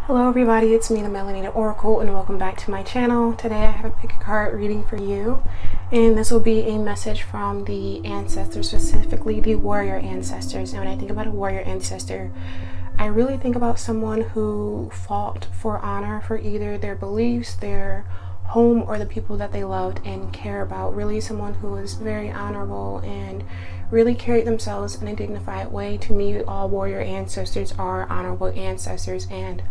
Hello everybody, it's me, the Melanated Oracle, and welcome back to my channel. Today I have a pick a card reading for you, and this will be a message from the ancestors, specifically the warrior ancestors. And when I think about a warrior ancestor, I really think about someone who fought for honor for either their beliefs, their home, or the people that they loved and care about. Really someone who was very honorable and really carried themselves in a dignified way. To me, all warrior ancestors are honorable ancestors, and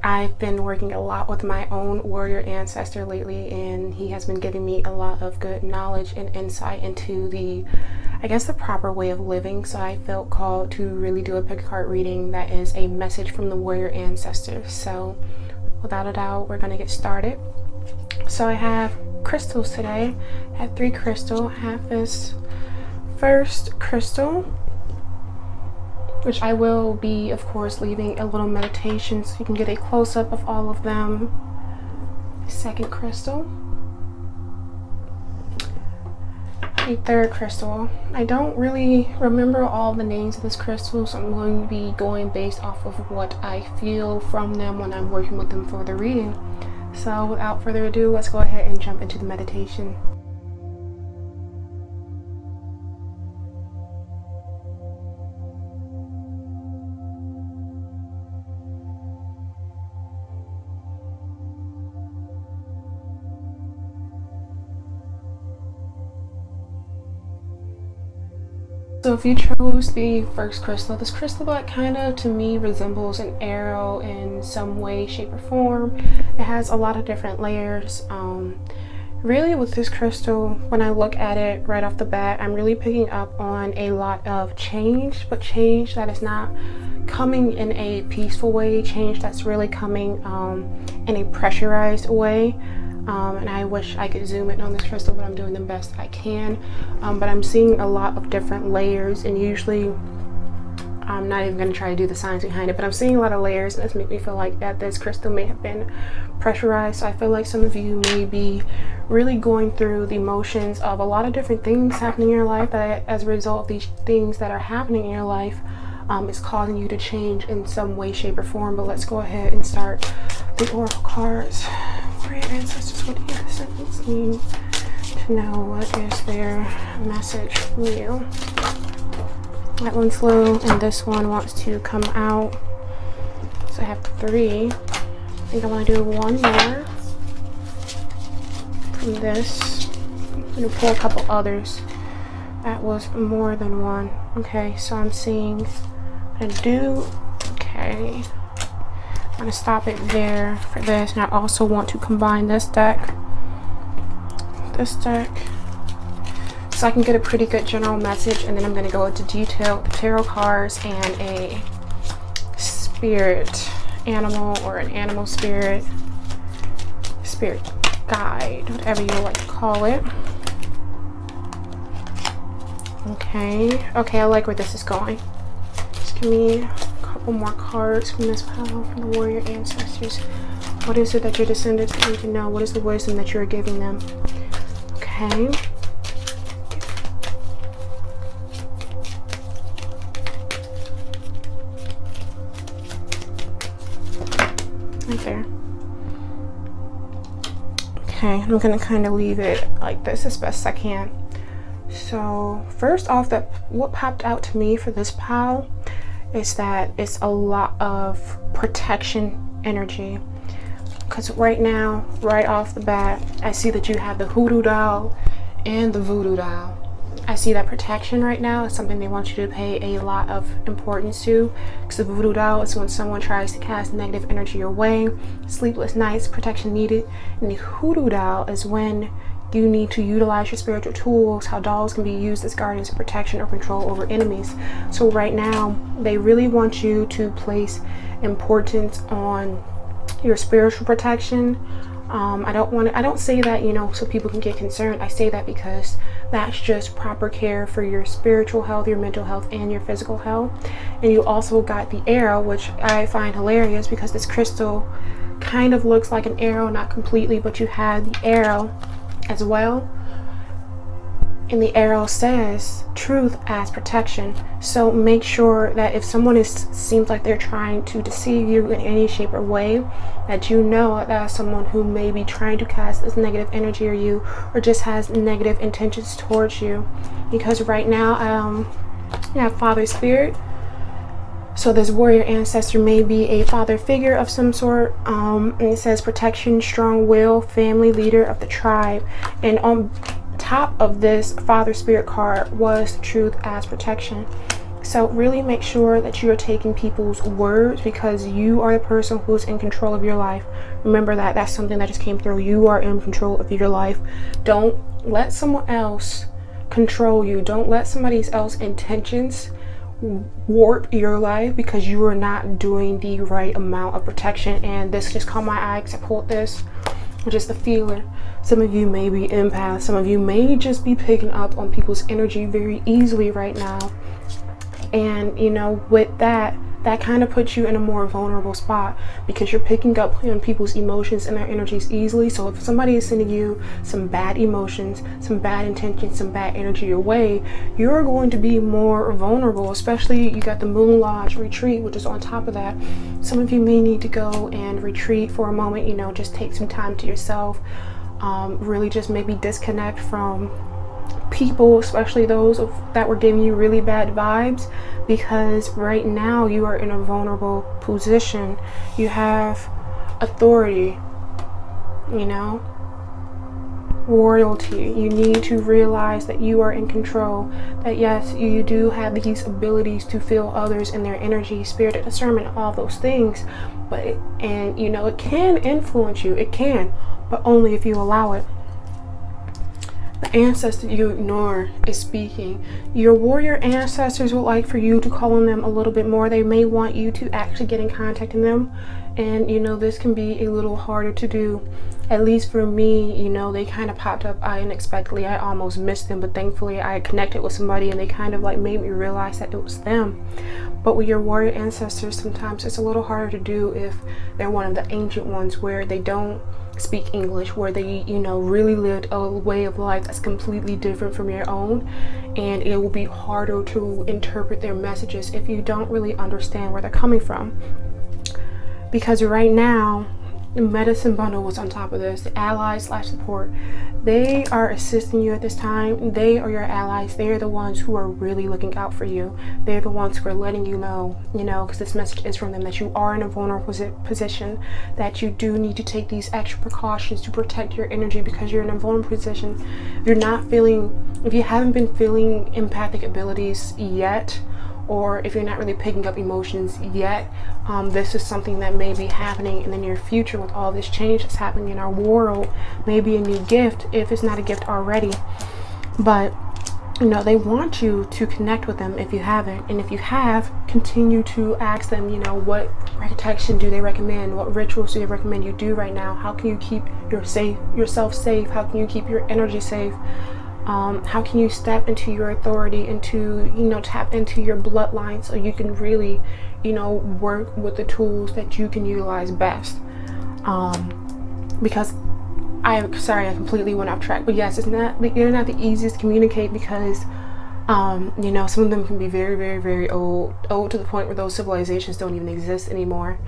I've been working a lot with my own warrior ancestor lately, and he has been giving me a lot of good knowledge and insight into the proper way of living. So I felt called to really do a pick a card reading that is a message from the warrior ancestors. So without a doubt, we're gonna get started. So I have crystals today. I have 3 crystals. I have this first crystal, which I will be, of course, leaving a little meditation so you can get a close-up of all of them. Second crystal. A third crystal. I don't really remember all the names of this crystal, so I'm going to be going based off of what I feel from them when I'm working with them for the reading. So without further ado, let's go ahead and jump into the meditation. So if you chose the first crystal, this crystal that kind of to me resembles an arrow in some way, shape, or form. It has a lot of different layers. Really with this crystal, when I look at it right off the bat, I'm really picking up on a lot of change, but change that is not coming in a peaceful way, change that's really coming in a pressurized way. And I wish I could zoom in on this crystal, but I'm doing the best I can. But I'm seeing a lot of different layers, and usually I'm not even going to try to do the science behind it, but I'm seeing a lot of layers, and this makes me feel like that this crystal may have been pressurized. So I feel like some of you may be really going through the motions of a lot of different things happening in your life, that as a result of these things that are happening in your life, is causing you to change in some way, shape, or form. But let's go ahead and start the oracle cards. Warrior ancestors, what do your descendants need to know? What is their message from you? That one's low, and this one wants to come out. So I have 3. I think I want to do one more from this. I'm going to pull a couple others. That was more than one. Okay, so I'm seeing okay. I'm going to stop it there for this, and I also want to combine this deck so I can get a pretty good general message, and then I'm going to go into detail with the tarot cards and a spirit animal, or an animal spirit guide, whatever you would like to call it. Okay, I like where this is going. Just give me a couple more cards from this pile from the warrior ancestors. What is it that your descendants need to know? What is the wisdom that you're giving them? Okay. Right there. Okay, I'm gonna kind of leave it like this as best I can. So first off, what popped out to me for this pile is that it's a lot of protection energy, because right now, right off the bat, I see that you have the hoodoo doll and the voodoo doll. I see that protection right now is something they want you to pay a lot of importance to, because the voodoo doll is when someone tries to cast negative energy your way, sleepless nights, protection needed, and the hoodoo doll is when you need to utilize your spiritual tools, how dolls can be used as guardians of protection or control over enemies. So right now, they really want you to place importance on your spiritual protection. I don't say that, you know, so people can get concerned. I say that because that's just proper care for your spiritual health, your mental health, and your physical health. And you also got the arrow, which I find hilarious because this crystal kind of looks like an arrow, not completely, but you have the arrow as well. And the arrow says truth as protection. So make sure that if someone seems like they're trying to deceive you in any shape or way, that you know that is someone who may be trying to cast this negative energy on you, or just has negative intentions towards you. Because right now you have Father Spirit. So this warrior ancestor may be a father figure of some sort. And it says protection, strong will, family leader of the tribe. And on top of this Father Spirit card was truth as protection. So really make sure that you are taking people's words, because you are the person who's in control of your life. Remember that. That's something that just came through. You are in control of your life. Don't let someone else control you. Don't let somebody else's intentions warp your life, because you are not doing the right amount of protection. And this just caught my eye because I pulled this, just the feeler. Some of you may be empaths. Some of you may just be picking up on people's energy very easily right now. And you know, with that kind of puts you in a more vulnerable spot, because you're picking up on people's emotions and their energies easily. So if somebody is sending you some bad emotions, some bad intentions, some bad energy your way, you're going to be more vulnerable. Especially you got the Moon Lodge retreat, which is on top of that. Some of you may need to go and retreat for a moment, you know, just take some time to yourself. Really just maybe disconnect from people, especially those that were giving you really bad vibes, because right now you are in a vulnerable position. You have authority, you know, royalty. You need to realize that you are in control, that yes, you do have these abilities to feel others and their energy, spirit, discernment, all those things. But and you know, it can influence you, it can, but only if you allow it. The ancestor you ignore is speaking. Your warrior ancestors would like for you to call on them a little bit more. They may want you to actually get in contact with them, and you know, this can be a little harder to do. At least for me, you know, they kind of popped up unexpectedly. I almost missed them, but thankfully I connected with somebody and they kind of like made me realize that it was them. But with your warrior ancestors, sometimes it's a little harder to do if they're one of the ancient ones, where they don't speak English, where they, you know, really lived a way of life that's completely different from your own, and it will be harder to interpret their messages if you don't really understand where they're coming from. Because right now the medicine bundle was on top of this, the allies / support. They are assisting you at this time. They are your allies. They are the ones who are really looking out for you. They're the ones who are letting you know, because this message is from them, that you are in a vulnerable position, that you do need to take these extra precautions to protect your energy, because you're in a vulnerable position. If you haven't been feeling empathic abilities yet, or if you're not really picking up emotions yet, this is something that may be happening in the near future. With all this change that's happening in our world, maybe a new gift, if it's not a gift already. But you know, they want you to connect with them if you haven't, and if you have, continue to ask them, you know, what protection do they recommend, what rituals do they recommend you do right now, how can you keep yourself safe, how can you keep your energy safe, how can you step into your authority, into, you know, tap into your bloodline, so you can really, you know, work with the tools that you can utilize best. Because I'm sorry, I completely went off track, but yes, they're not the easiest to communicate, because you know, some of them can be very, very, very old to the point where those civilizations don't even exist anymore,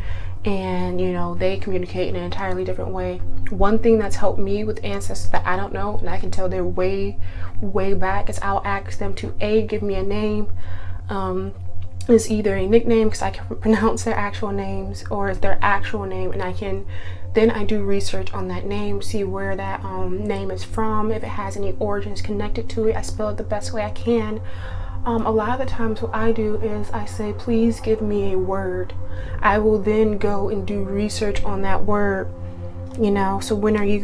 and you know, they communicate in an entirely different way. One thing that's helped me with ancestors that I don't know, and I can tell they're way back, is I'll ask them to give me a name. It's either a nickname, because I can pronounce their actual names, or it's their actual name, and then I do research on that name, see where that name is from, if it has any origins connected to it. I spell it the best way I can. A lot of the times what I do is I say, please give me a word. I will then go and do research on that word, you know. So when are you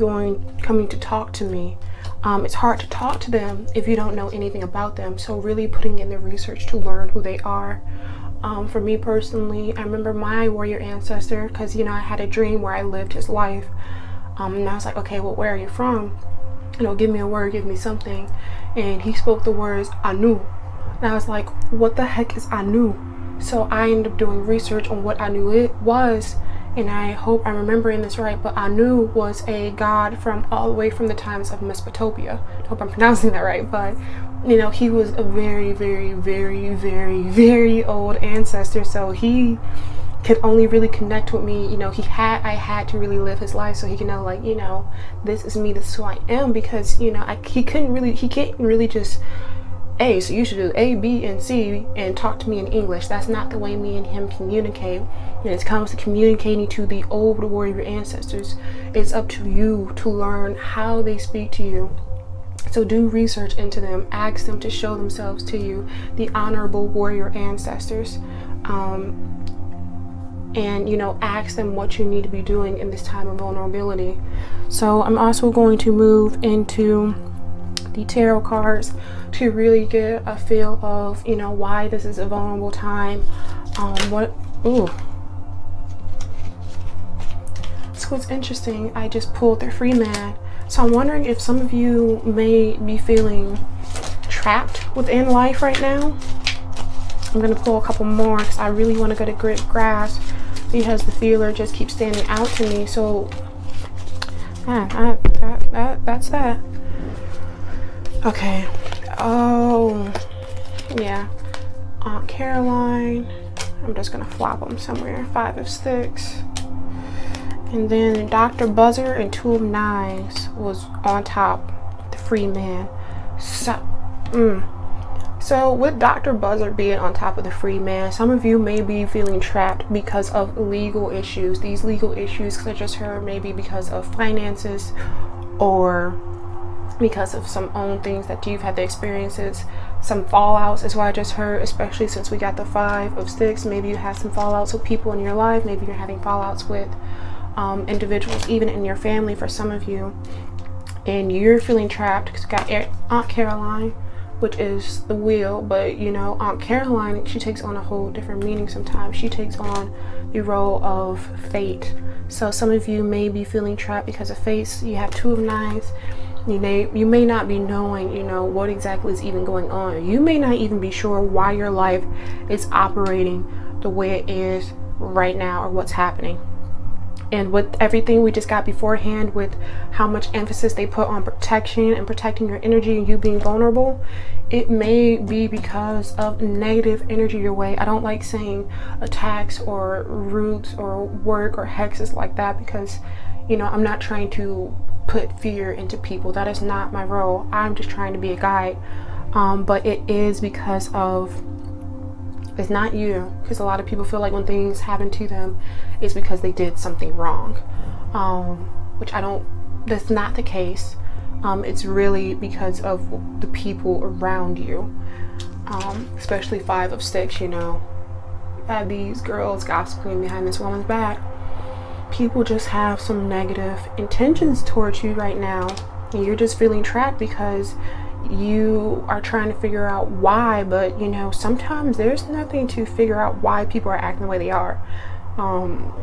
coming to talk to me? It's hard to talk to them if you don't know anything about them, so really putting in the research to learn who they are. For me personally, I remember my warrior ancestor, because you know, I had a dream where I lived his life, and I was like, okay, well, where are you from? You know, give me a word, give me something. And he spoke the words Anu, and I was like, what the heck is Anu? So I ended up doing research on what Anu it was, and I hope I'm remembering this right, but Anu was a god from all the way from the times of Mesopotamia. I hope I'm pronouncing that right, but you know, he was a very, very, very, very, very old ancestor, so he could only really connect with me. You know, I had to really live his life so he can know, like, you know, this is me, this is who I am, because, you know, he can't really just, hey, so you should do A, B, and C and talk to me in English. That's not the way me and him communicate. When it comes to communicating to the old warrior ancestors, it's up to you to learn how they speak to you. So do research into them, ask them to show themselves to you, the honorable warrior ancestors, and, you know, ask them what you need to be doing in this time of vulnerability. So I'm also going to move into the tarot cards to really get a feel of, you know, why this is a vulnerable time. So it's interesting, I just pulled the Free Man. So I'm wondering if some of you may be feeling trapped within life right now. I'm going to pull a couple more because I really want to get a great grasp, because the feeler just keeps standing out to me. So that's that. Okay. Oh, yeah. Aunt Caroline. I'm just going to flop them somewhere. 5 of Sticks. And then Dr. Buzzer and 2 of Knives was on top, the Free Man. So with Dr. Buzzer being on top of the Free Man, some of you may be feeling trapped because of legal issues. These legal issues, because I just heard, maybe because of finances or because of some own things that you've had the experiences. Some fallouts is what I just heard, especially since we got the 5 of Sticks. Maybe you have some fallouts with people in your life. Maybe you're having fallouts with individuals, even in your family for some of you, and you're feeling trapped because you got Aunt Caroline, which is the wheel. But you know, Aunt Caroline, she takes on a whole different meaning sometimes. She takes on the role of fate. So some of you may be feeling trapped because of fate. You have 2 of Knives. You may not be knowing, you know, what exactly is even going on. You may not even be sure why your life is operating the way it is right now, or what's happening. And with everything we just got beforehand, with how much emphasis they put on protection and protecting your energy and you being vulnerable, it may be because of negative energy your way. I don't like saying attacks or roots or work or hexes like that, because, you know, I'm not trying to put fear into people. That is not my role. I'm just trying to be a guide. But it is because of, it's not you, because a lot of people feel like when things happen to them, it's because they did something wrong, which that's not the case. It's really because of the people around you, especially 5 of Sticks. You know, you have these girls gossiping behind this woman's back. People just have some negative intentions towards you right now, and you're just feeling trapped because you are trying to figure out why. But you know, sometimes there's nothing to figure out why people are acting the way they are.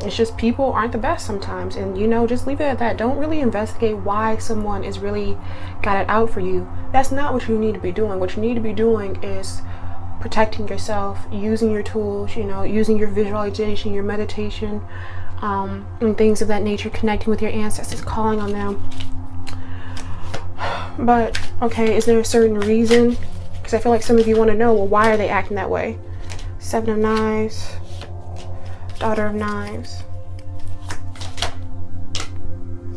It's just people aren't the best sometimes, and you know, just leave it at that. Don't really investigate why someone is really got it out for you. That's not what you need to be doing. What you need to be doing is protecting yourself, using your tools, you know, using your visualization, your meditation, and things of that nature, connecting with your ancestors, calling on them. But okay, is there a certain reason? Because I feel like some of you want to know, well, why are they acting that way? 7 of Knives, Daughter of Knives,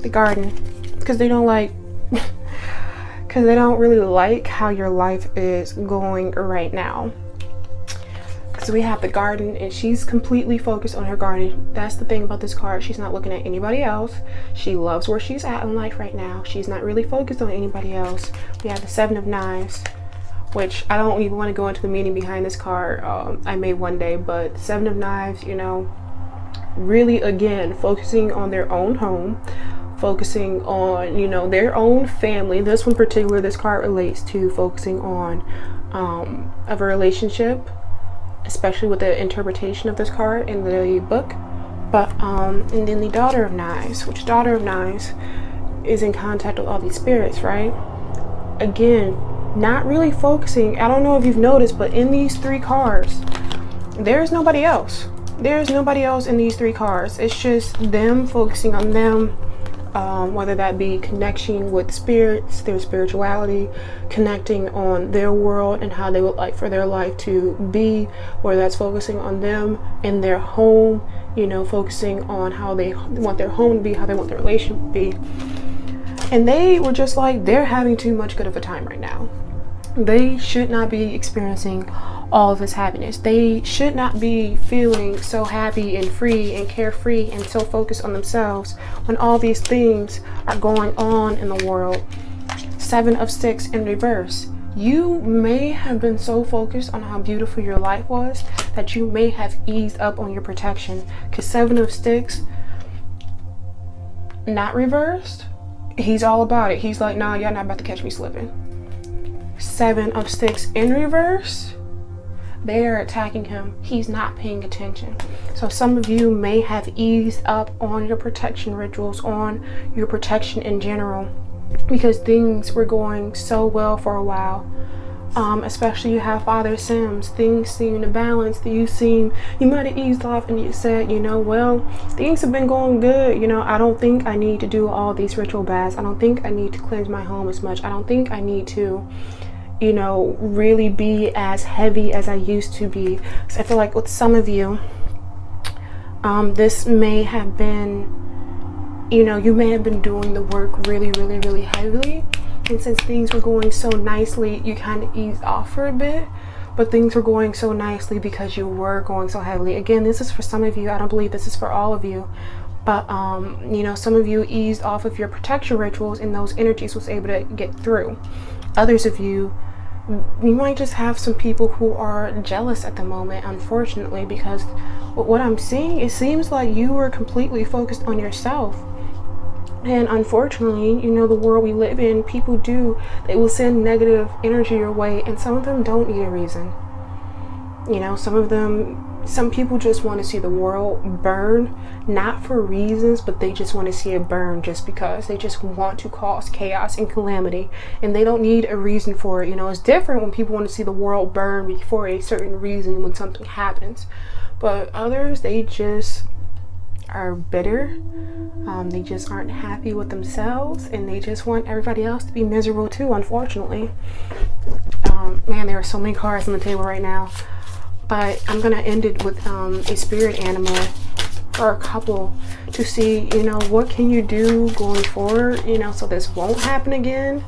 the Garden, because they don't like because they don't really like how your life is going right now. So we have the Garden, and she's completely focused on her garden. That's the thing about this card. She's not looking at anybody else. She loves where she's at in life right now. She's not really focused on anybody else. We have the 7 of Knives, which I don't even want to go into the meaning behind this card. I may one day, but 7 of Knives, you know, really, again, focusing on their own home, focusing on, you know, their own family. This one in particular, this card relates to focusing on of a relationship, especially with the interpretation of this card in the book. But and then the Daughter of Knives, which Daughter of Knives is in contact with all these spirits, right? Again, not really focusing. I don't know if you've noticed, but in these 3 cards, there's nobody else. There's nobody else in these 3 cards. It's just them focusing on them, whether that be connection with spirits, their spirituality, connecting on their world and how they would like for their life to be, whether that's focusing on them in their home, you know, focusing on how they want their home to be, how they want their relationship to be. And they were just like, they're having too much good of a time right now. They should not be experiencing all of this happiness. They should not be feeling so happy and free and carefree and so focused on themselves when all these things are going on in the world. 7 of Sticks in reverse. You may have been so focused on how beautiful your life was that you may have eased up on your protection, because 7 of Sticks, not reversed, he's all about it. He's like, nah, y'all not about to catch me slipping. 7 of Sticks in reverse, they are attacking him. He's not paying attention. So some of you may have eased up on your protection rituals, on your protection in general, because things were going so well for a while. Especially you have Father Sims. Things seem to balance. You might have eased off and you said, you know, well, things have been going good. You know, I don't think I need to do all these ritual baths. I don't think I need to cleanse my home as much. I don't think I need to, you know, really be as heavy as I used to be. So I feel like with some of you, this may have been, you know, you may have been doing the work really, really, really heavily. And since things were going so nicely, you kind of eased off for a bit. But things were going so nicely because you were going so heavily. Again, this is for some of you. I don't believe this is for all of you. But, you know, some of you eased off of your protection rituals and those energies was able to get through. Others of you, you might just have some people who are jealous at the moment, unfortunately, because what I'm seeing, it seems like you were completely focused on yourself. And unfortunately, you know, the world we live in, people they will send negative energy your way, and some of them don't need a reason. You know, some people just want to see the world burn, not for reasons, but they just want to see it burn just because. They just want to cause chaos and calamity, and they don't need a reason for it. You know, it's different when people want to see the world burn for a certain reason when something happens. But others, they just are bitter. They just aren't happy with themselves, and they just want everybody else to be miserable too, unfortunately. Man, there are so many cards on the table right now, but I'm gonna end it with a spirit animal or a couple to see, you know, what can you do going forward, you know, so this won't happen again.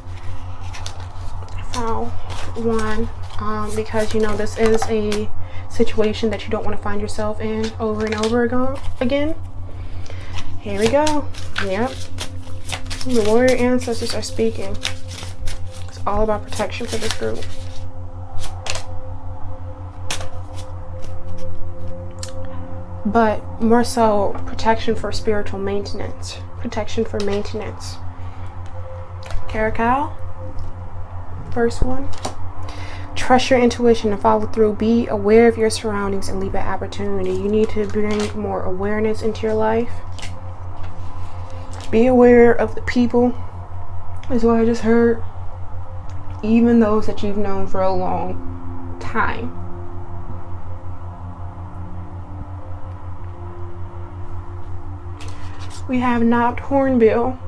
One, because, you know, this is a situation that you don't want to find yourself in over and over again. Here we go. Yep. The warrior ancestors are speaking. It's all about protection for this group. But more so, protection for spiritual maintenance. Protection for maintenance. Caracal. First one. Trust your intuition and follow through. Be aware of your surroundings and leave an opportunity. You need to bring more awareness into your life. Be aware of the people, is what I just heard. Even those that you've known for a long time. We have knocked hornbill.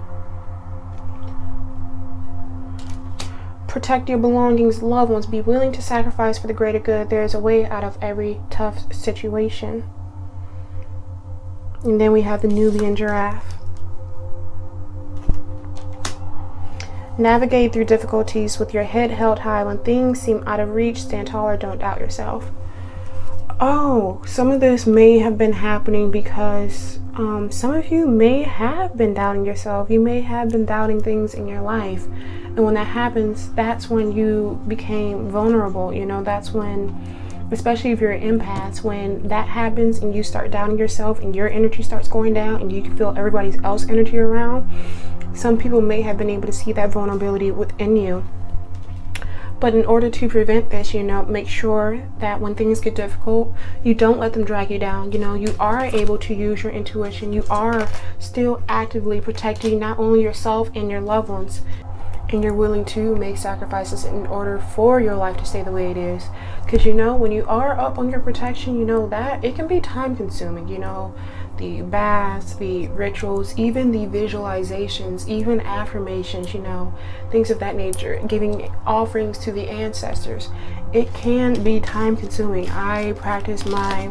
Protect your belongings, loved ones. Be willing to sacrifice for the greater good. There is a way out of every tough situation. And then we have the Nubian giraffe. Navigate through difficulties with your head held high. When things seem out of reach, stand taller, don't doubt yourself. Oh, some of this may have been happening because some of you may have been doubting yourself. You may have been doubting things in your life. And when that happens, that's when you became vulnerable. You know, that's when, especially if you're an empath, when that happens and you start doubting yourself and your energy starts going down and you can feel everybody else's energy around, some people may have been able to see that vulnerability within you. But in order to prevent this, you know, make sure that when things get difficult, you don't let them drag you down. You know, you are able to use your intuition. You are still actively protecting not only yourself and your loved ones. and you're willing to make sacrifices in order for your life to stay the way it is. Because you know, when you are up on your protection, you know that it can be time consuming. You know, the baths, the rituals, even the visualizations, even affirmations, you know, things of that nature, giving offerings to the ancestors, it can be time consuming. I practice my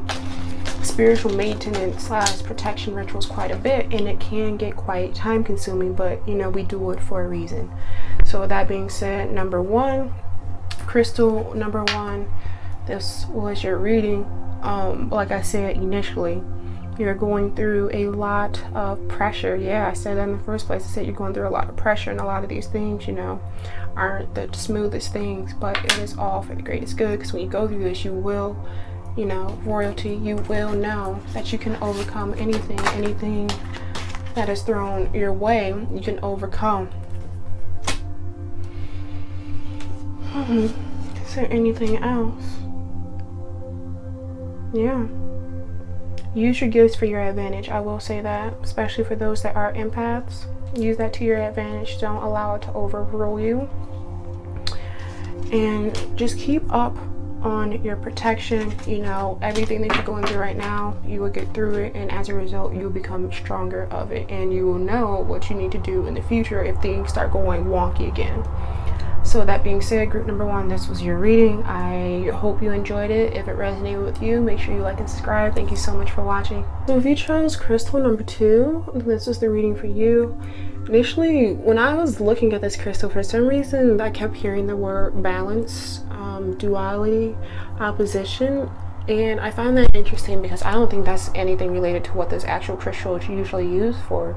spiritual maintenance / protection rituals quite a bit, and it can get quite time consuming, but you know, we do it for a reason. So with that being said, number one, crystal number one, this was your reading. Like I said initially, you're going through a lot of pressure. Yeah, I said that in the first place. I said you're going through a lot of pressure, and a lot of these things, you know, aren't the smoothest things, but it is all for the greatest good. Because when you go through this, you will, you know, royalty, you will know that you can overcome anything that is thrown your way, you can overcome. Is there anything else? Yeah. Use your gifts for your advantage. I will say that, especially for those that are empaths. Use that to your advantage. Don't allow it to overrule you. And just keep up on your protection. You know, everything that you're going through right now, you will get through it, and as a result, you'll become stronger of it, and you will know what you need to do in the future if things start going wonky again. So that being said, group number one, this was your reading. I hope you enjoyed it. If it resonated with you, make sure you like and subscribe. Thank you so much for watching. So if you chose crystal number two, this is the reading for you. Initially, when I was looking at this crystal, for some reason I kept hearing the word balance, duality, opposition, and I find that interesting because I don't think that's anything related to what this actual crystal is usually used for.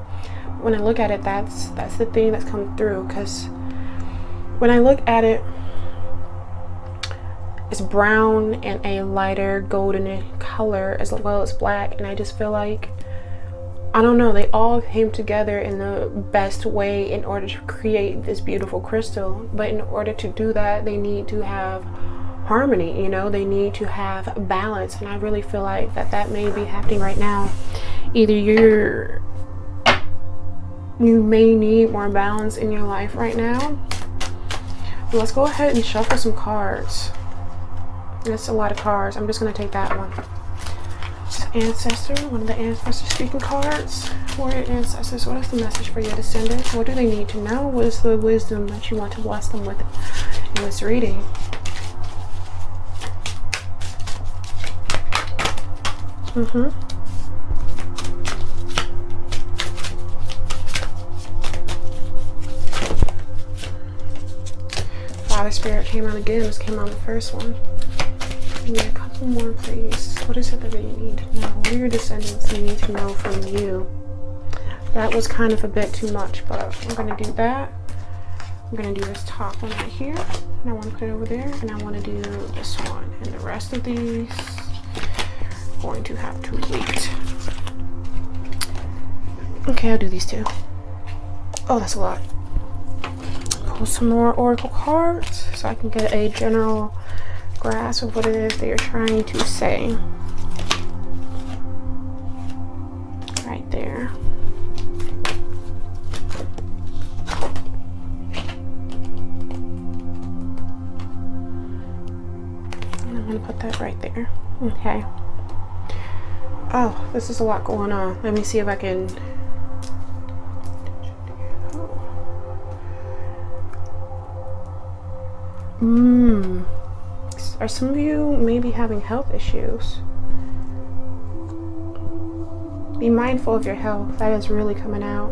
When I look at it, that's the thing that's come through, because when I look at it, it's brown and a lighter golden color as well as black, and I just feel like, I don't know, they all came together in the best way in order to create this beautiful crystal. But in order to do that, they need to have harmony, you know, they need to have balance, and I really feel like that may be happening right now. Either you may need more balance in your life right now. Let's go ahead and shuffle some cards. That's a lot of cards. I'm just going to take that one. Ancestor, one of the ancestor speaking cards. Warrior ancestors, what is the message for your descendants? What do they need to know? What is the wisdom that you want to bless them with in this reading? Father Spirit came out again. This came on the first one. Give me a couple more, please. What is it that they need to know? What do your descendants need to know from you? That was kind of a bit too much, but I'm going to do that. I'm going to do this top one right here, and I want to put it over there, and I want to do this one. And the rest of these are going to have to wait. Okay, I'll do these two. Oh, that's a lot. Pull some more oracle cards so I can get a general grasp of what it is they are trying to say. Right there. And I'm going to put that right there. Okay. Oh, this is a lot going on. Let me see if I can... Are some of you maybe having health issues? Be mindful of your health. That is really coming out.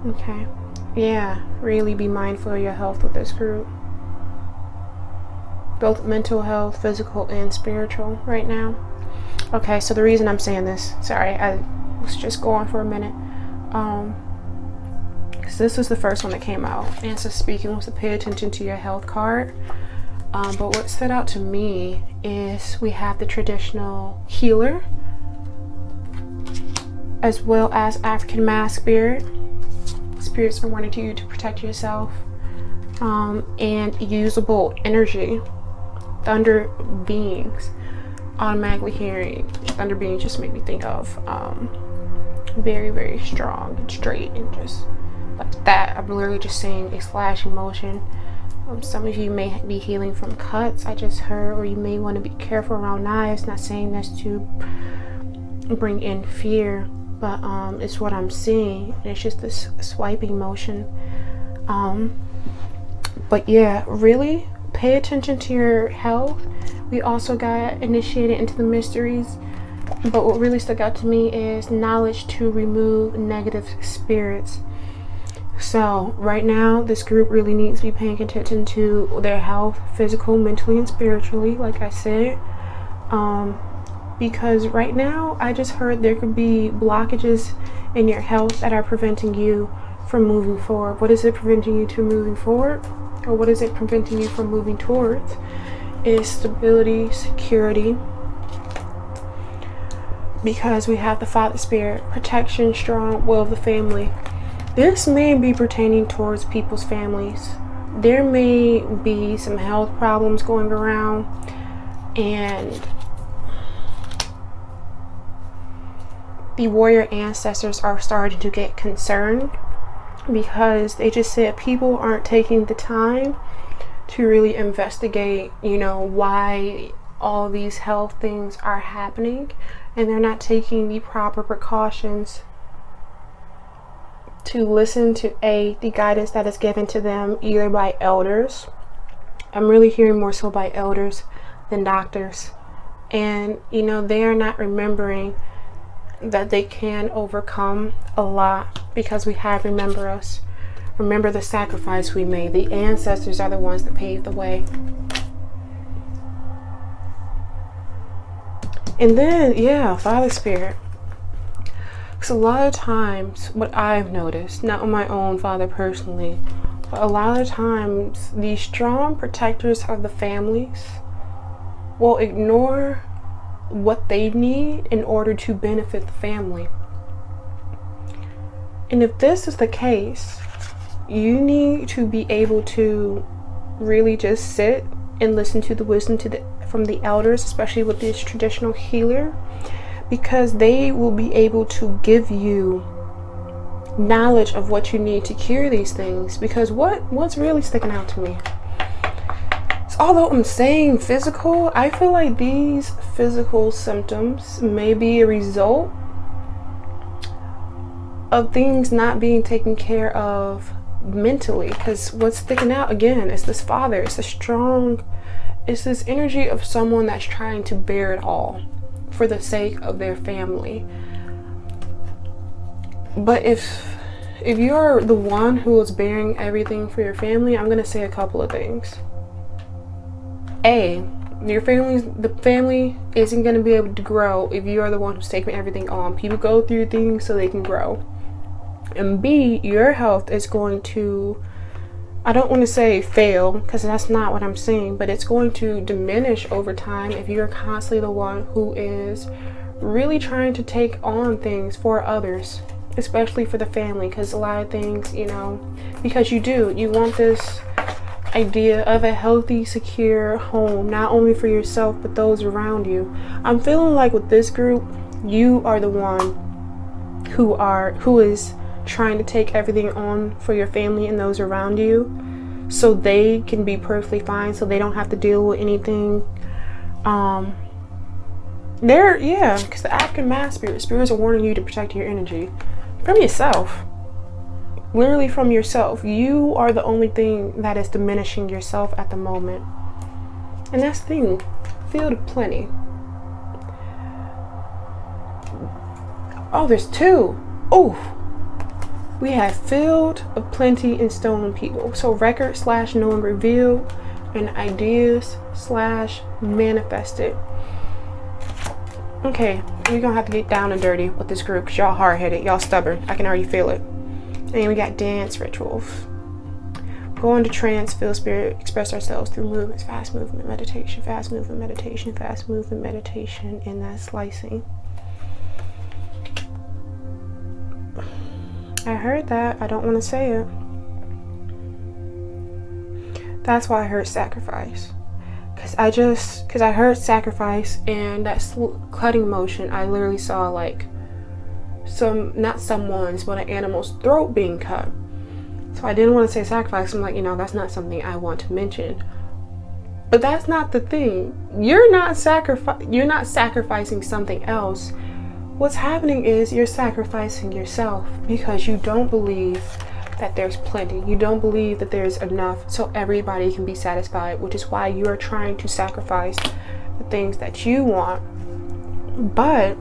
Okay. Yeah, really be mindful of your health with this group. Both mental health, physical, and spiritual right now. Okay, so the reason I'm saying this, sorry, I was just going for a minute. So this was the first one that came out. Ancestor speaking was to pay attention to your health card. But what stood out to me is we have the traditional healer, as well as African mask spirit. Spirits are wanting you to protect yourself. And usable energy. Thunder beings. Automatically hearing thunder beings just made me think of very, very strong and straight and just like that. I'm literally just seeing a slashing motion. Some of you may be healing from cuts, I just heard, or you may want to be careful around knives. Not saying this to bring in fear, but it's what I'm seeing. It's just this swiping motion. But yeah, really pay attention to your health. We also got initiated into the mysteries, but what really stuck out to me is knowledge to remove negative spirits. So right now, this group really needs to be paying attention to their health, physical, mentally, and spiritually, like I said. Because right now, I just heard there could be blockages in your health that are preventing you from moving forward. What is it preventing you to moving forward? Or what is it preventing you from moving towards? Is stability, security. Because we have the Father Spirit, protection, strong will of the family. This may be pertaining towards people's families. There may be some health problems going around, and the warrior ancestors are starting to get concerned because they just said people aren't taking the time to really investigate, you know, why all these health things are happening, and they're not taking the proper precautions to listen to the guidance that is given to them either by elders. I'm really hearing more so by elders than doctors. And you know, they are not remembering that they can overcome a lot because we have remember us. Remember the sacrifice we made. The ancestors are the ones that paved the way. And then, yeah, Father Spirit. Because a lot of times, what I've noticed, not on my own father personally, but a lot of times, the strong protectors of the families will ignore what they need in order to benefit the family. And if this is the case, you need to be able to really just sit and listen to the wisdom from the elders, especially with this traditional healer, because they will be able to give you knowledge of what you need to cure these things. Because what's really sticking out to me, so although I'm saying physical, I feel like these physical symptoms may be a result of things not being taken care of mentally. Because what's sticking out again is this father. It's it's this energy of someone that's trying to bear it all for the sake of their family. But if you're the one who is bearing everything for your family, I'm gonna say a couple of things. The family isn't gonna be able to grow if you are the one who's taking everything on. People go through things so they can grow. And B, your health is going to, I don't want to say fail, because that's not what I'm saying, but it's going to diminish over time if you're constantly the one who is really trying to take on things for others, especially for the family. Because a lot of things, you know, because you want this idea of a healthy, secure home, not only for yourself but those around you. I'm feeling like with this group, you are the one who is trying to take everything on for your family and those around you, so they can be perfectly fine, so they don't have to deal with anything. Because the African mass spirits are warning you to protect your energy from yourself. Literally from yourself. You are the only thing that is diminishing yourself at the moment. And that's the thing. Field of plenty. Oh, there's two. Oh, we have field of plenty and stolen people. So record / knowing revealed, and ideas / manifested. Okay, we're gonna have to get down and dirty with this group because y'all hard-headed, y'all stubborn. I can already feel it. And we got dance rituals. Go into trance, feel spirit, express ourselves through movements, fast movement, meditation, fast movement, meditation, fast movement, meditation, and that slicing. I heard that. I don't want to say it. That's why I heard sacrifice. Because I heard sacrifice, and that cutting motion, I literally saw like not someone's, but an animal's throat being cut. So I didn't want to say sacrifice. I'm like, you know, that's not something I want to mention. But that's not the thing. You're not sacrificing something else. What's happening is you're sacrificing yourself because you don't believe that there's plenty. You don't believe that there's enough so everybody can be satisfied, which is why you are trying to sacrifice the things that you want. But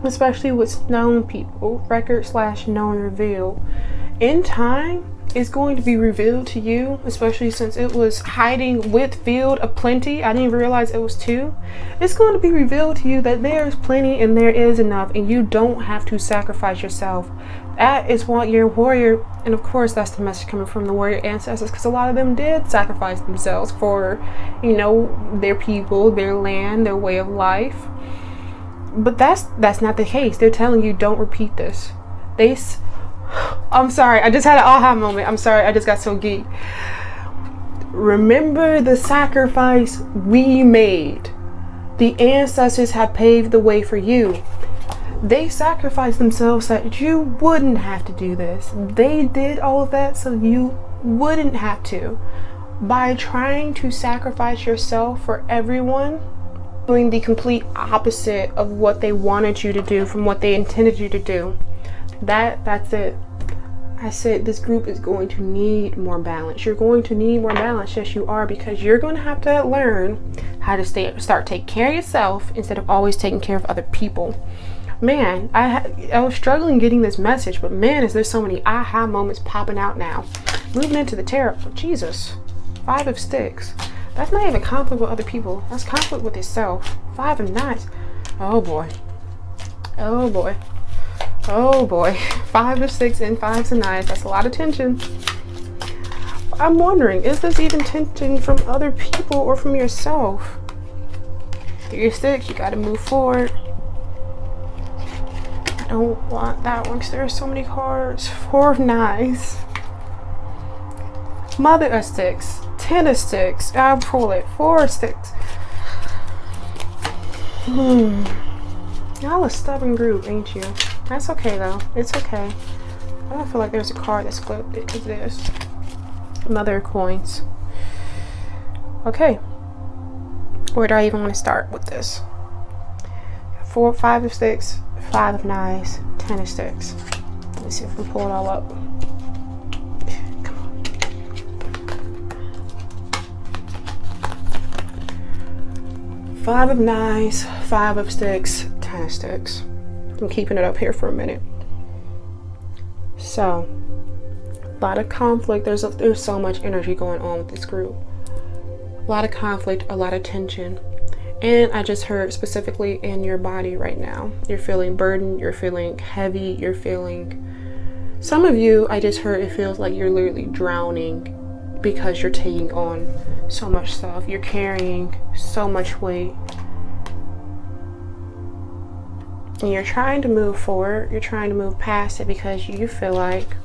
especially with known people, record/known reveal, in time it's going to be revealed to you, especially since it was hiding with field of plenty. I didn't even realize it was two. It's going to be revealed to you that there's plenty and there is enough, and you don't have to sacrifice yourself. That is what your warrior, and of course that's the message coming from the warrior ancestors, because a lot of them did sacrifice themselves for, you know, their people, their land, their way of life. But that's not the case. They're telling you, don't repeat this. I'm sorry, I just had an aha moment. I'm sorry, I just got so geeked. Remember the sacrifice we made. The ancestors have paved the way for you. They sacrificed themselves so that you wouldn't have to do this. They did all of that so you wouldn't have to. By trying to sacrifice yourself for everyone, doing the complete opposite of what they wanted you to do, from what they intended you to do. That's it. I said this group is going to need more balance. You're going to need more balance. Yes, you are, because you're going to have to learn how to start taking care of yourself instead of always taking care of other people. Man, I was struggling getting this message, but man, is there so many aha moments popping out now. Moving into the tarot. Jesus. 5 of Sticks. That's not even conflict with other people. That's conflict with yourself. 5 of Knights. Oh boy. Oh boy. Oh boy. 5 of Sticks and 5 of Knights. That's a lot of tension. I'm wondering, is this even tension from other people or from yourself? 3 of Sticks, you gotta move forward. I don't want that one because there are so many cards. 4 of Knights. Mother of Sticks. 10 of Sticks. I'll pull it. 4 of Sticks. Y'all a stubborn group, ain't you? That's okay though. It's okay. I don't feel like there's a card that's flipped because of this. Mother of Coins. Okay. Where do I even want to start with this? 5 of Sticks, 5 of Knives, 10 of Sticks. Let me see if we pull it all up. Come on. 5 of Knives, 5 of Sticks, 10 of Sticks. I'm keeping it up here for a minute. So, a lot of conflict. There's so much energy going on with this group. A lot of conflict, a lot of tension. And I just heard specifically in your body right now. You're feeling burdened, you're feeling heavy, you're feeling... Some of you, I just heard it feels like you're literally drowning because you're taking on so much stuff. You're carrying so much weight. And you're trying to move forward, you're trying to move past it because you feel like,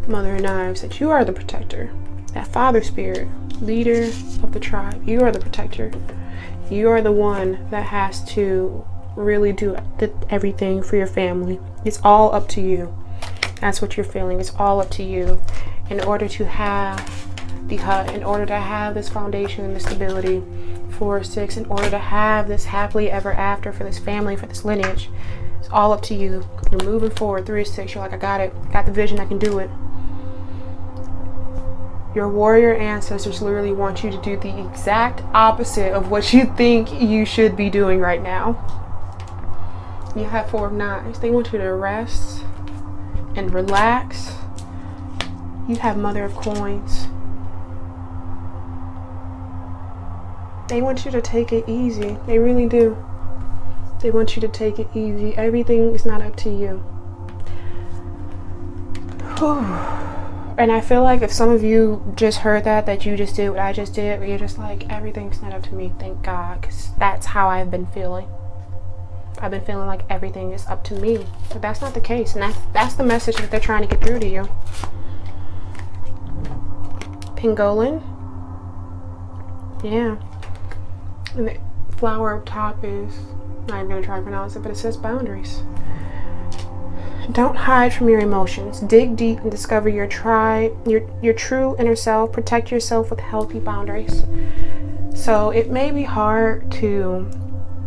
Mother of Knives, that you are the protector. That father spirit, leader of the tribe, you are the protector. You are the one that has to really do everything for your family. It's all up to you. That's what you're feeling. It's all up to you. In order to have the hut, in order to have this foundation and this stability, 4 of Sticks, in order to have this happily ever after for this family, for this lineage, it's all up to you. You're moving forward. 3 of Sticks, you're like, I got it. Got the vision, I can do it. Your warrior ancestors literally want you to do the exact opposite of what you think you should be doing right now. You have 4 of Knives. They want you to rest and relax. You have Mother of Coins. They want you to take it easy. They really do. They want you to take it easy. Everything is not up to you. Whew. And I feel like if some of you just heard that you just did what I just did, where you're just like, everything's not up to me, thank God, because that's how I've been feeling. I've been feeling like everything is up to me. But that's not the case, and that's the message that they're trying to get through to you. Pangolin. Yeah. And the flower up top is, I'm not even going to try to pronounce it, but it says boundaries. Don't hide from your emotions. Dig deep and discover your true inner self. Protect yourself with healthy boundaries. So it may be hard to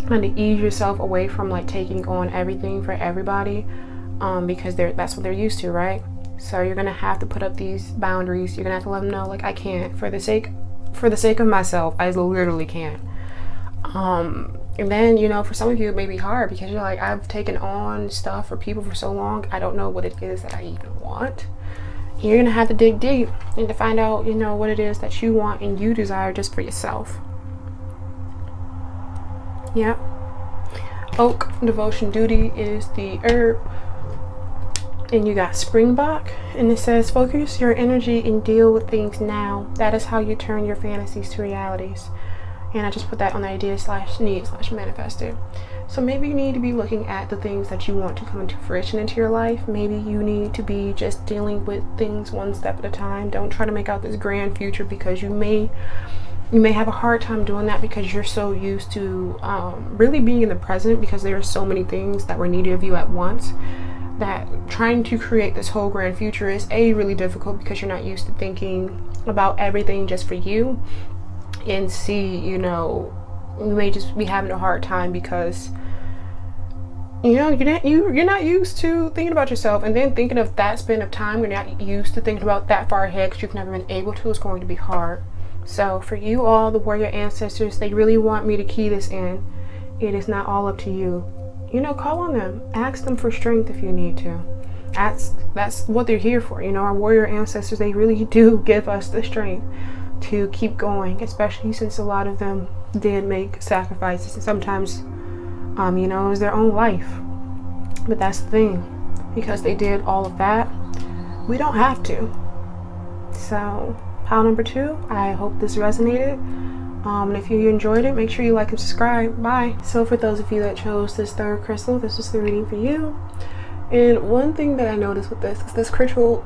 kind of ease yourself away from like taking on everything for everybody, because that's what they're used to, right? So you're gonna have to put up these boundaries. You're gonna have to let them know, like, I can't, for the sake of myself, I literally can't. And then, you know, for some of you it may be hard because you're like, I've taken on stuff for people for so long, I don't know what it is that I even want. You're gonna have to dig deep and to find out, you know, what it is that you want and you desire just for yourself. Yeah. Oak, devotion, duty is the herb. And you got springbok, and it says focus your energy and deal with things now. That is how you turn your fantasies to realities. And I just put that on the idea/need/manifested. So maybe you need to be looking at the things that you want to come into fruition into your life. Maybe you need to be just dealing with things one step at a time. Don't try to make out this grand future, because you may have a hard time doing that because you're so used to really being in the present, because there are so many things that were needed of you at once, that trying to create this whole grand future is really difficult, because you're not used to thinking about everything just for you. And C, you know, you may just be having a hard time because, you know, you're not used to thinking about yourself, and then thinking of that span of time, you're not used to thinking about that far ahead because you've never been able to. It's going to be hard. So for you all, the warrior ancestors, they really want me to key this in. It is not all up to you. You know, call on them, ask them for strength if you need to. That's what they're here for. You know, our warrior ancestors, they really do give us the strength to keep going, especially since a lot of them did make sacrifices, and sometimes you know, it was their own life. But that's the thing, because they did all of that, we don't have to. So pile number 2, I hope this resonated. And if you enjoyed it, make sure you like and subscribe. Bye. So for those of you that chose this third crystal, this is the reading for you. And one thing that I noticed with this is this crystal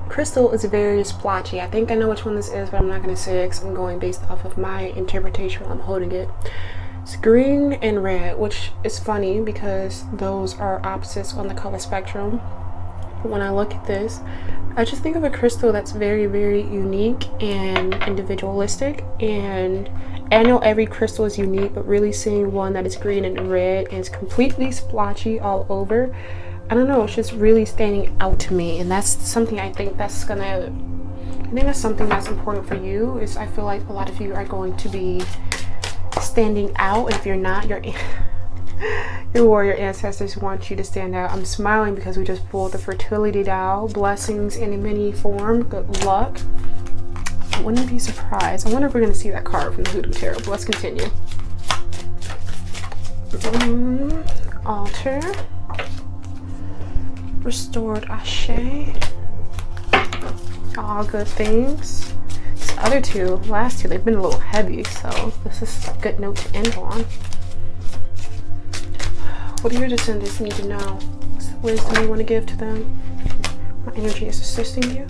is very splotchy. I think I know which one this is, but I'm not going to say it because I'm going based off of my interpretation while I'm holding it. It's green and red, which is funny because those are opposites on the color spectrum. But when I look at this, I just think of a crystal that's very, very unique and individualistic. And I know every crystal is unique, but really seeing one that is green and red and it's completely splotchy all over, I don't know, it's just really standing out to me. And that's something I think that's something that's important for you. Is I feel like a lot of you are going to be standing out, and if you're not, your warrior ancestors want you to stand out. I'm smiling because we just pulled the fertility dial, blessings in many form, good luck. I wouldn't be surprised. I wonder if we're going to see that card from the Hoodoo Tarot. But let's continue. Altar. Restored Ashe. All good things. These other two, last two, they've been a little heavy, so this is a good note to end on. What do your descendants need to know? What's the wisdom you want to give to them? My energy is assisting you.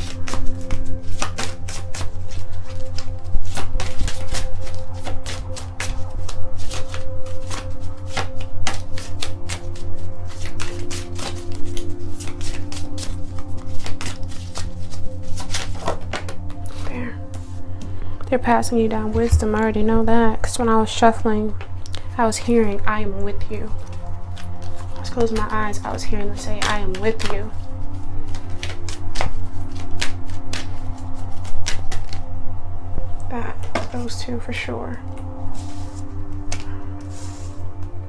They're passing you down wisdom. I already know that, because when I was shuffling, I was hearing, I am with you. I was closing my eyes, I was hearing them say, I am with you. That, those two for sure.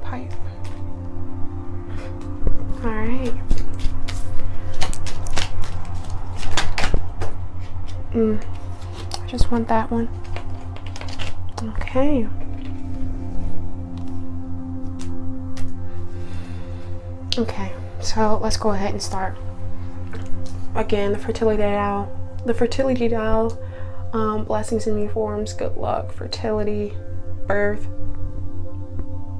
Pipe. Alright. Just want that one. Okay. Okay, so let's go ahead and start. Again, the fertility dial. The fertility dial, blessings in many forms, good luck, fertility, birth.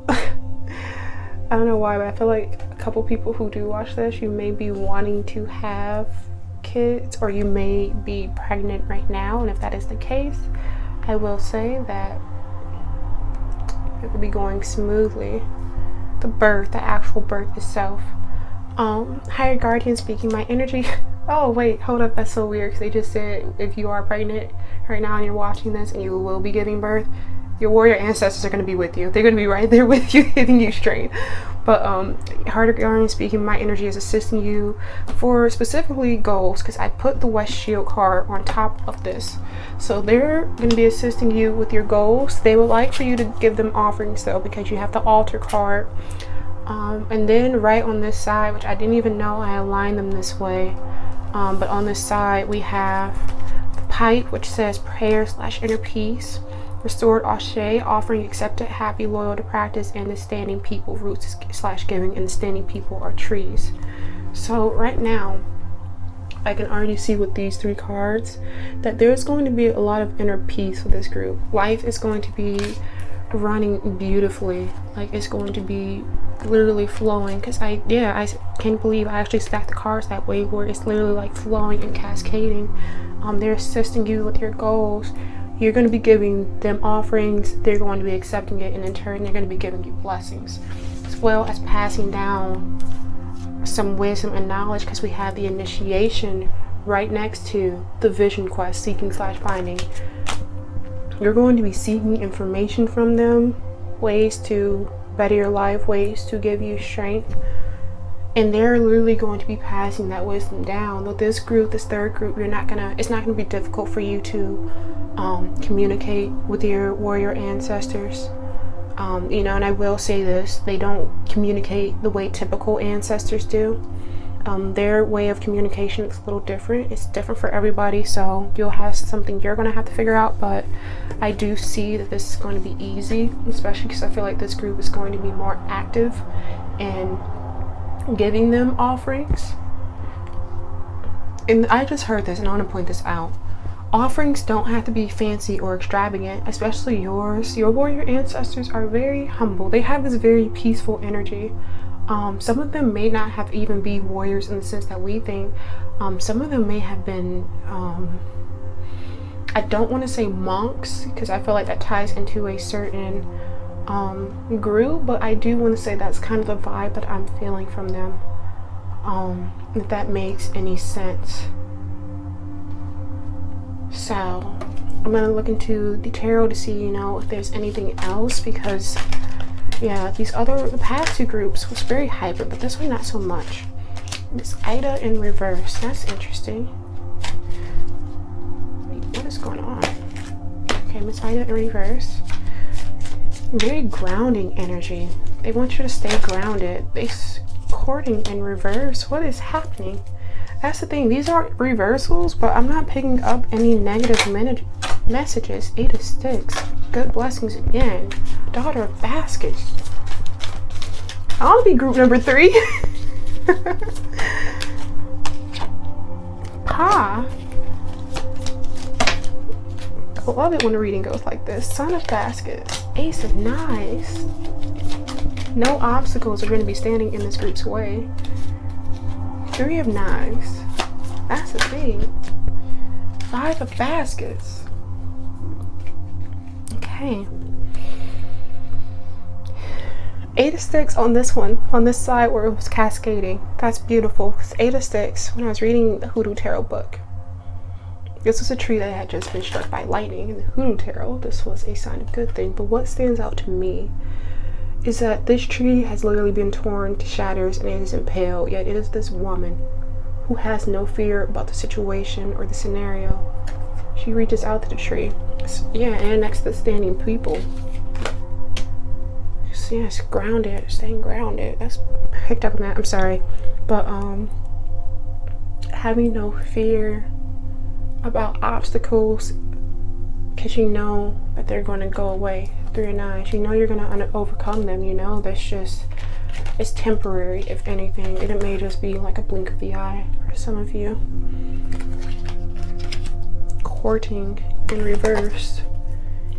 I don't know why, but I feel like a couple people who do watch this, you may be wanting to have kids, or you may be pregnant right now, and if that is the case, I will say that it will be going smoothly. The birth, the actual birth itself, Higher guardian speaking, my energy. Oh wait, hold up, that's so weird because they just said if you are pregnant right now and you're watching this and you will be giving birth, your warrior ancestors are going to be with you. They're going to be right there with you, giving you strength. But harder guardian speaking, my energy is assisting you for specifically goals, because I put the West Shield card on top of this. So they're going to be assisting you with your goals. They would like for you to give them offerings though, because you have the altar card. And then right on this side, which I didn't even know I aligned them this way, but on this side we have the pipe, which says prayer / inner peace. Restored Ashe, offering accepted, happy, loyal to practice, and the standing people, roots / giving, and the standing people are trees. So right now, I can already see with these 3 cards that there's going to be a lot of inner peace with this group. Life is going to be running beautifully. Like, it's going to be literally flowing, because I can't believe I actually stacked the cards that way, where it's literally like flowing and cascading. They're assisting you with your goals. You're going to be giving them offerings, they're going to be accepting it, and in turn they're going to be giving you blessings, as well as passing down some wisdom and knowledge, because we have the initiation right next to the vision quest, seeking / finding. You're going to be seeking information from them, ways to better your life, ways to give you strength, and they're literally going to be passing that wisdom down. With this group, this 3rd group, it's not gonna be difficult for you to communicate with your warrior ancestors. You know, and I will say this, they don't communicate the way typical ancestors do. Their way of communication is a little different. It's different for everybody, so you'll have something you're gonna have to figure out, but I do see that this is going to be easy, especially because I feel like this group is going to be more active in giving them offerings. And I just heard this, and I want to point this out. Offerings don't have to be fancy or extravagant, especially yours. Your warrior ancestors are very humble. They have this very peaceful energy. Some of them may not have even be warriors in the sense that we think. Some of them may have been, I don't want to say monks, because I feel like that ties into a certain group, but I do want to say that's kind of the vibe that I'm feeling from them, if that makes any sense. So I'm gonna look into the tarot to see, you know, if there's anything else, because yeah, the past 2 groups was very hyper, but this one not so much. Miss Ida in reverse, that's interesting. Wait, what is going on? Okay, Miss Ida in reverse. Very grounding energy. They want you to stay grounded. Courting in reverse. What is happening? That's the thing, these are reversals, but I'm not picking up any negative messages. 8 of Sticks. Good blessings again. Daughter of Baskets. I'll be group number 3. Pa. I love it when the reading goes like this. Son of Baskets. Ace of Knives. No obstacles are going to be standing in this group's way. 3 of Knives. That's the thing. 5 of Baskets. Okay. 8 of Sticks on this one, on this side where it was cascading. That's beautiful. 8 of Sticks, when I was reading the Hoodoo Tarot book, this was a tree that had just been struck by lightning. In the Hoodoo Tarot, this was a sign of good thing. But what stands out to me is that this tree has literally been torn to shatters and it is impaled, yet it is this woman who has no fear about the situation or the scenario. She reaches out to the tree. Yeah, and next to the standing people. Yes, grounded, staying grounded. That's picked up on that. I'm sorry, but having no fear about obstacles, because you know that they're going to go away. 3 of Knives. You know you're going to overcome them. You know that's just, it's temporary, if anything, and it may just be like a blink of the eye for some of you. Courting in reverse.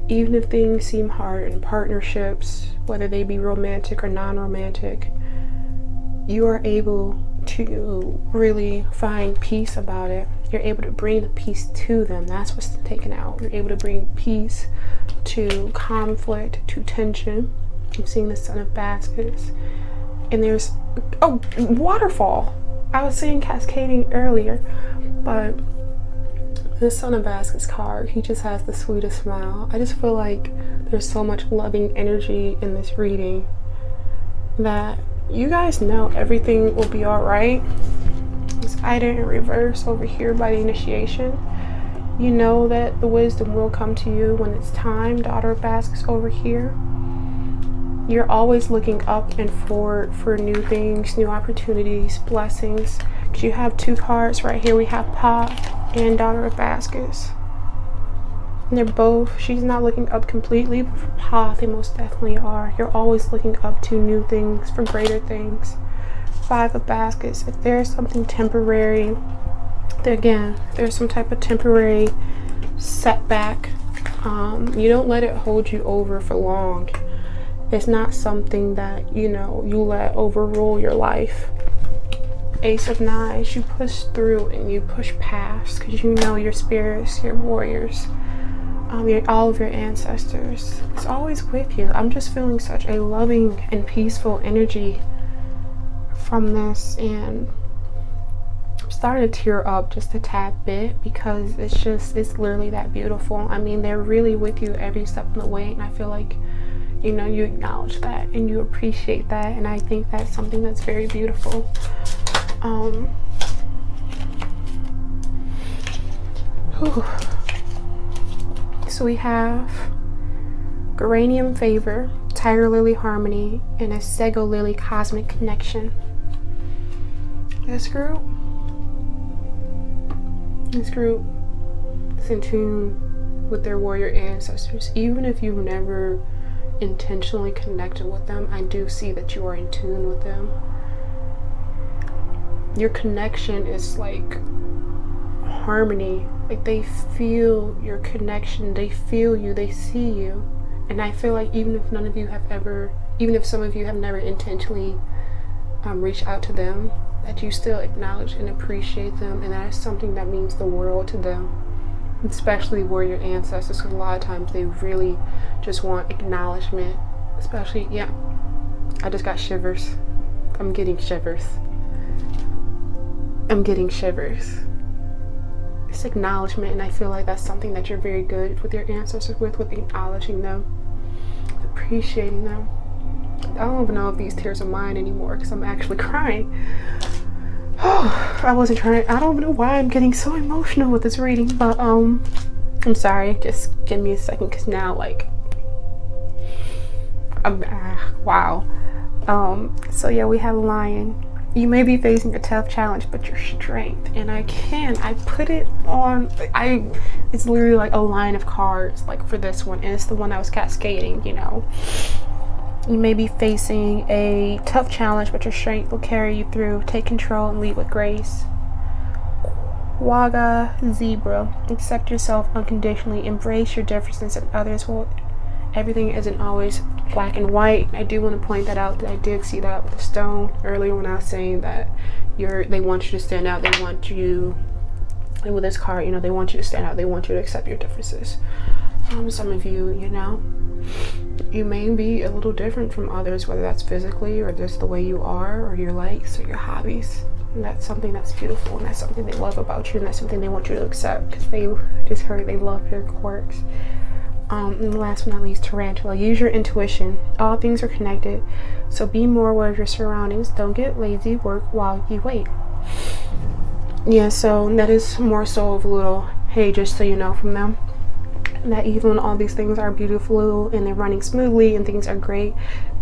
Even if things seem hard in partnerships, whether they be romantic or non-romantic, you are able to really find peace about it. You're able to bring the peace to them. That's what's taken out. You're able to bring peace to conflict, to tension. I'm seeing the Son of Baskets. and there's a waterfall. I was saying cascading earlier, but the Son of Baskets card, he just has the sweetest smile. I just feel like there's so much loving energy in this reading that you guys know everything will be all right. It's Ida in reverse over here by the initiation. You know that the wisdom will come to you when it's time. Daughter of Baskets over here. You're always looking up and forward for new things, new opportunities, blessings. Because you have two cards right here. We have Pa and Daughter of Baskets. And they're both, she's not looking up completely, but for Pa, they most definitely are. You're always looking up to new things, for greater things. Five of Baskets. If there's something temporary, again, there's some type of temporary setback, you don't let it hold you over for long. It's not something that, you know, you let overrule your life. Ace of Knives, you push through and you push past because you know your spirits, your warriors, all of your ancestors. It's always with you. I'm just feeling such a loving and peaceful energy from this, and I'm starting to tear up just a tad bit because it's literally that beautiful. I mean, they're really with you every step of the way, and I feel like, you know, you acknowledge that and you appreciate that, and I think that's something that's very beautiful. So we have Geranium Favor, Tiger Lily Harmony, and a Sego Lily Cosmic Connection. This group is in tune with their warrior ancestors. Even if you've never intentionally connected with them, I do see that you are in tune with them. Your connection is like harmony. Like, they feel your connection, they feel you, they see you. And I feel like even if none of you have ever, even if some of you have never intentionally reached out to them, that you still acknowledge and appreciate them, and that is something that means the world to them. Especially warrior ancestors, because a lot of times they really just want acknowledgement. Especially, yeah, I just got shivers. I'm getting shivers. I'm getting shivers. It's acknowledgement, and I feel like that's something that you're very good with your ancestors with acknowledging them, appreciating them. I don't even know if these tears are mine anymore because I'm actually crying. Oh, I wasn't trying. I don't know why I'm getting so emotional with this reading, but I'm sorry. Just give me a second, because now, like, wow. So yeah, we have Lion. You may be facing a tough challenge, but your strength, and I put it on, it's literally like a line of cards, like for this one, and it's the one that was cascading, you know. You may be facing a tough challenge, but your strength will carry you through. Take control and lead with grace. Waga Zebra. Accept yourself unconditionally. Embrace your differences and others. Will. Everything isn't always black and white. I do want to point that out, that I did see that with the stone earlier when I was saying that they want you to stand out. They want you, and with this card, you know, they want you to stand out. They want you to accept your differences. Some of you, you know, you may be a little different from others, whether that's physically or just the way you are, or your likes or your hobbies. And that's something that's beautiful, and that's something they love about you, and that's something they want you to accept, because they just heard they love your quirks. And last but not least, Tarantula. Use your intuition. All things are connected, so be more aware of your surroundings. Don't get lazy. Work while you wait. Yeah, so that is more so of a little, hey, just so you know from them, that even when all these things are beautiful and they're running smoothly and things are great,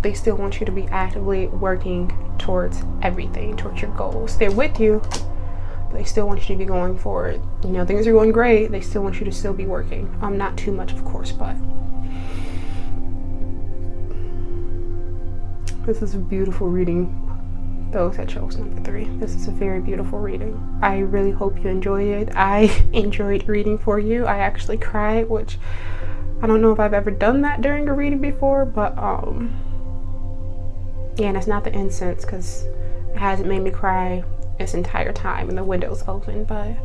they still want you to be actively working towards everything, towards your goals. They're with you, but they still want you to be going forward. You know, things are going great, they still want you to still be working. Not too much, of course, but this is a beautiful reading. Those that chose number 3, this is a very beautiful reading. I really hope you enjoyed it. I enjoyed reading for you. I actually cried, which I don't know if I've ever done that during a reading before, but yeah, and it's not the incense, because it hasn't made me cry this entire time and the window's open. But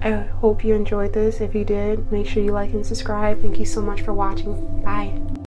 I hope you enjoyed this. If you did, make sure you like and subscribe. Thank you so much for watching. Bye.